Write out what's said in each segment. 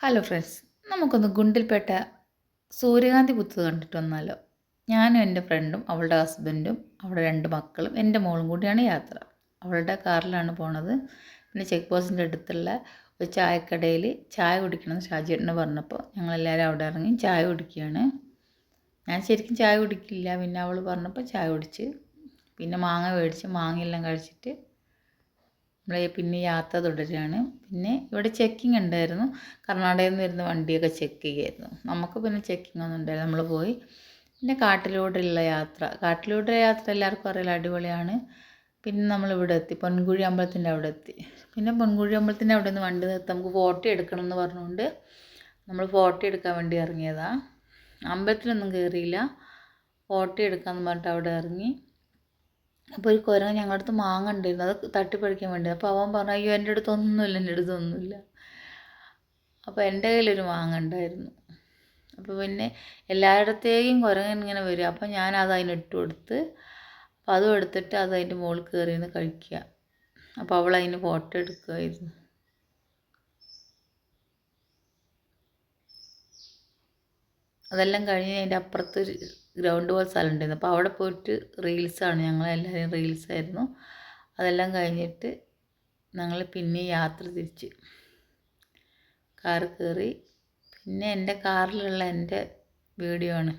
Hello friends, നമുക്കൊന്ന് ഗുണ്ടിൽപേട്ട സൂര്യകാന്തി പൂത്തത് കണ്ടിട്ട് വന്നാലോ. ഞാനും എൻ്റെ ഫ്രണ്ടും അവളുടെ ഹസ്ബൻഡും അവളുടെ 2 മക്കളും എൻ്റെ മോളും കൂടിയാണ് യാത്ര. അവളുടെ കാറിലാണ് പോണത്. പിന്നെ ചെക്ക് പോസ്റ്റിൻ്റെ അടുത്തുള്ള ഒരു ചായക്കടയിൽ ചായ കുടിക്കണമെന്ന് ഷാജിയേട്ടന് പറഞ്ഞപ്പോൾ ഞങ്ങളെല്ലാവരും അവിടെ ഇറങ്ങി ചായ കുടിക്കുകയാണ്. ഞാൻ ശരിക്കും ചായ കുടിക്കില്ല, പിന്നെ അവൾ പറഞ്ഞപ്പോൾ ചായ കുടിച്ച്. പിന്നെ മാങ്ങ മേടിച്ച് മാങ്ങയെല്ലാം കഴിച്ചിട്ട് നമ്മൾ പിന്നെ യാത്ര തുടരുകയാണ്. പിന്നെ ഇവിടെ ചെക്കിങ് ഉണ്ടായിരുന്നു. കർണാടകയിൽ നിന്ന് വരുന്ന വണ്ടിയൊക്കെ ചെക്ക് ചെയ്യുമായിരുന്നു. നമുക്ക് പിന്നെ ചെക്കിങ് ഒന്നും ഉണ്ടായില്ല. നമ്മൾ പോയി. പിന്നെ കാട്ടിലൂടെയുള്ള യാത്ര എല്ലാവർക്കും അറിയില്ല, അടിപൊളിയാണ്. പിന്നെ നമ്മളിവിടെ എത്തി, പൊൻകുഴി അമ്പലത്തിൻ്റെ അവിടെ എത്തി. പിന്നെ പൊൻകുഴി അമ്പലത്തിൻ്റെ അവിടെ നിന്ന് വണ്ടി നിർത്തി നമുക്ക് ഫോട്ടോ എടുക്കണം എന്ന് പറഞ്ഞുകൊണ്ട് നമ്മൾ ഫോട്ടോ എടുക്കാൻ വേണ്ടി ഇറങ്ങിയതാണ്. അമ്പലത്തിലൊന്നും കയറിയില്ല, ഫോട്ടോ എടുക്കാമെന്ന് പറഞ്ഞിട്ട് അവിടെ ഇറങ്ങി. അപ്പോൾ ഒരു കുരങ്ങൻ ഞങ്ങളുടെ അടുത്ത് മാങ്ങ ഉണ്ടായിരുന്നു, അത് തട്ടിപ്പറിക്കാൻ വേണ്ടി. അപ്പോൾ അവൻ പറഞ്ഞു, അയ്യോ എൻ്റെ അടുത്തൊന്നുമില്ല. അപ്പോൾ എൻ്റെ കയ്യിലൊരു മാങ്ങ ഉണ്ടായിരുന്നു. അപ്പോൾ പിന്നെ എല്ലായിടത്തേക്കും കുരങ്ങൻ ഇങ്ങനെ വരും. അപ്പോൾ ഞാനത് അതിനിട്ട് കൊടുത്ത്, അപ്പോൾ അതും എടുത്തിട്ട് അത് അതിൻ്റെ മുകളിൽ കയറിയിരുന്ന് കഴിക്കുക. അപ്പോൾ അവൾ അതിന് ഫോട്ടോ എടുക്കുമായിരുന്നു. അതെല്ലാം കഴിഞ്ഞ് അതിൻ്റെ അപ്പുറത്ത് ഒരു ഗ്രൗണ്ട് പോലെ സ്ഥലം ഉണ്ടായിരുന്നു. അപ്പോൾ അവിടെ പോയിട്ട് റീൽസാണ്, ഞങ്ങളെല്ലാവരും റീൽസായിരുന്നു. അതെല്ലാം കഴിഞ്ഞിട്ട് ഞങ്ങൾ പിന്നെ യാത്ര തിരിച്ച് കാറ് കയറി. പിന്നെ എൻ്റെ കാറിലുള്ള എൻ്റെ വീഡിയോ ആണ്.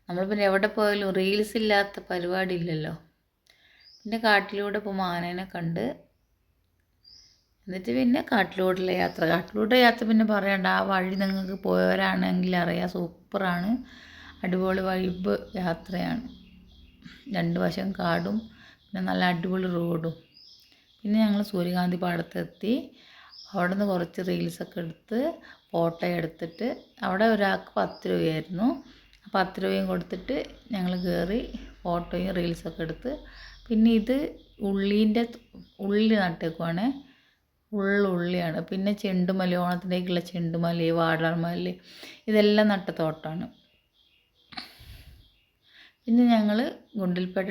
നമ്മൾ പിന്നെ എവിടെ പോയാലും റീൽസ് ഇല്ലാത്ത പരിപാടി ഇല്ലല്ലോ. പിന്നെ കാട്ടിലൂടെ ഇപ്പോൾ മാനേനെ കണ്ട്, എന്നിട്ട് പിന്നെ കാട്ടിലൂടെ യാത്ര പിന്നെ പറയണ്ട. ആ വഴി നിങ്ങൾക്ക് പോയവരാണെങ്കിൽ അറിയാം, സൂപ്പറാണ്, അടിപൊളി വൈബ് യാത്രയാണ്. 2 വശം കാടും പിന്നെ നല്ല അടിപൊളി റോഡും. പിന്നെ ഞങ്ങൾ സൂര്യകാന്തി പാടത്തെത്തി. അവിടെ നിന്ന് കുറച്ച് റീൽസൊക്കെ എടുത്ത് ഫോട്ടോ എടുത്തിട്ട്, അവിടെ ഒരാൾക്ക് 10 രൂപയായിരുന്നു. ആ 10 രൂപയും കൊടുത്തിട്ട് ഞങ്ങൾ കയറി ഫോട്ടോയും റീൽസൊക്കെ എടുത്ത്. പിന്നെ ഇത് ഉള്ളി നട്ടേക്കുവാണ്, ഉള്ളിയാണ്. പിന്നെ ചെണ്ടുമല്ലി, ഓണത്തിൻ്റെയൊക്കെയുള്ള ചെണ്ടുമല്ലി, വാടാർമല്ലി, ഇതെല്ലാം നട്ട തോട്ടമാണ്. പിന്നെ ഞങ്ങൾ ഗുണ്ടിൽപേട്ട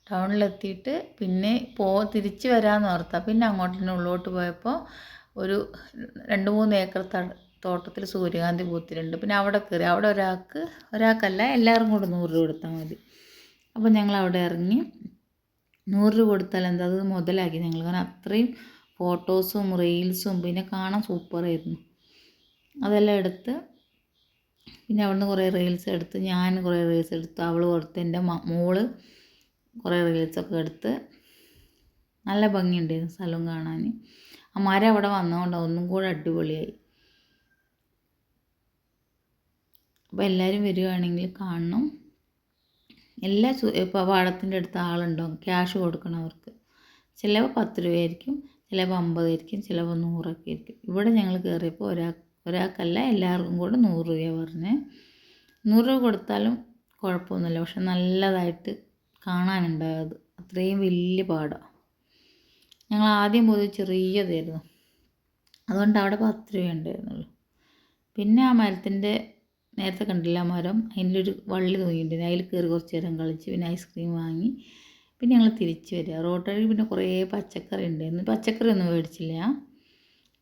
ടൗണിലെത്തിയിട്ട് പിന്നെ തിരിച്ച് വരാമെന്ന് ഓർത്താൽ പിന്നെ അങ്ങോട്ട് തന്നെ ഉള്ളോട്ട് പോയപ്പോൾ ഒരു 2-3 ഏക്കർ തോട്ടത്തിൽ സൂര്യകാന്തി പൂത്തിട്ടുണ്ട്. പിന്നെ അവിടെ കയറി. അവിടെ ഒരാൾക്കല്ല എല്ലാവർക്കും കൂടെ 100 രൂപ കൊടുത്താൽ മതി. അപ്പോൾ ഞങ്ങൾ അവിടെ ഇറങ്ങി. 100 രൂപ കൊടുത്താൽ എന്താ, അത് മുതലാക്കി ഞങ്ങൾ. കാരണം അത്രയും ഫോട്ടോസും റീൽസും പിന്നെ കാണാൻ സൂപ്പറായിരുന്നു. അതെല്ലാം എടുത്ത് പിന്നെ അവിടുന്ന് കുറേ റീൽസ് എടുത്ത്, ഞാൻ കുറേ റീൽസ് എടുത്ത്, അവൾ കൊടുത്ത്, എൻ്റെ മോള് കുറേ റീൽസൊക്കെ എടുത്ത്. നല്ല ഭംഗിയുണ്ടായിരുന്നു സ്ഥലം കാണാൻ. ആ മരം അവിടെ വന്നതുകൊണ്ട് ഒന്നും കൂടെ അടിപൊളിയായി. അപ്പോൾ എല്ലാവരും വരികയാണെങ്കിൽ കാണണം. ഇപ്പോൾ പാടത്തിൻ്റെ അടുത്ത് ആളുണ്ടാവും, ക്യാഷ് കൊടുക്കണം അവർക്ക്. ചിലപ്പോൾ 10 രൂപയായിരിക്കും, ചിലപ്പോൾ 50 ആയിരിക്കും, ചിലപ്പോൾ 100 ഒക്കെ ആയിരിക്കും. ഇവിടെ ഞങ്ങൾ കയറിയപ്പോൾ ഒരാൾക്കല്ല എല്ലാവർക്കും കൂടെ 100 രൂപയാണ് പറഞ്ഞത്. 100 രൂപ കൊടുത്താലും കുഴപ്പമൊന്നുമില്ല, പക്ഷെ നല്ലതായിട്ട് കാണാനുണ്ടായത്. അത്രയും വലിയ പാടമാണ്. ഞങ്ങൾ ആദ്യം പോയത് ചെറിയതായിരുന്നു, അതുകൊണ്ട് അവിടെ 10 രൂപ ഉണ്ടായിരുന്നുള്ളൂ. പിന്നെ ആ മരത്തിൻ്റെ നേരത്തെ കണ്ടില്ല ആ മരം, അതിൻ്റെ ഒരു വള്ളി തൂങ്ങിയിട്ടുണ്ട്, അതിൽ കയറി കുറച്ച് നേരം കളിച്ച് പിന്നെ ഐസ്ക്രീം വാങ്ങി. പിന്നെ ഞങ്ങൾ തിരിച്ച് വരിക. റോഡ് വഴി പിന്നെ കുറേ പച്ചക്കറി ഉണ്ടായിരുന്നു. പച്ചക്കറി ഒന്നും മേടിച്ചില്ല.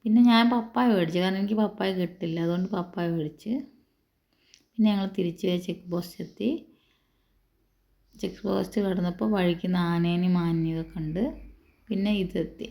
പിന്നെ ഞാൻ പപ്പായ മേടിച്ചു, കാരണം എനിക്ക് പപ്പായ കിട്ടില്ല, അതുകൊണ്ട് പപ്പായ മേടിച്ച്. പിന്നെ ഞങ്ങൾ തിരിച്ച് ചെക്ക് പോസ്റ്റ് എത്തി. ചെക്ക് പോസ്റ്റ് കടന്നപ്പോൾ വഴിക്ക് ആനേനെയും മാനിനെയൊക്കെ കണ്ട്. പിന്നെ ഇതെത്തി.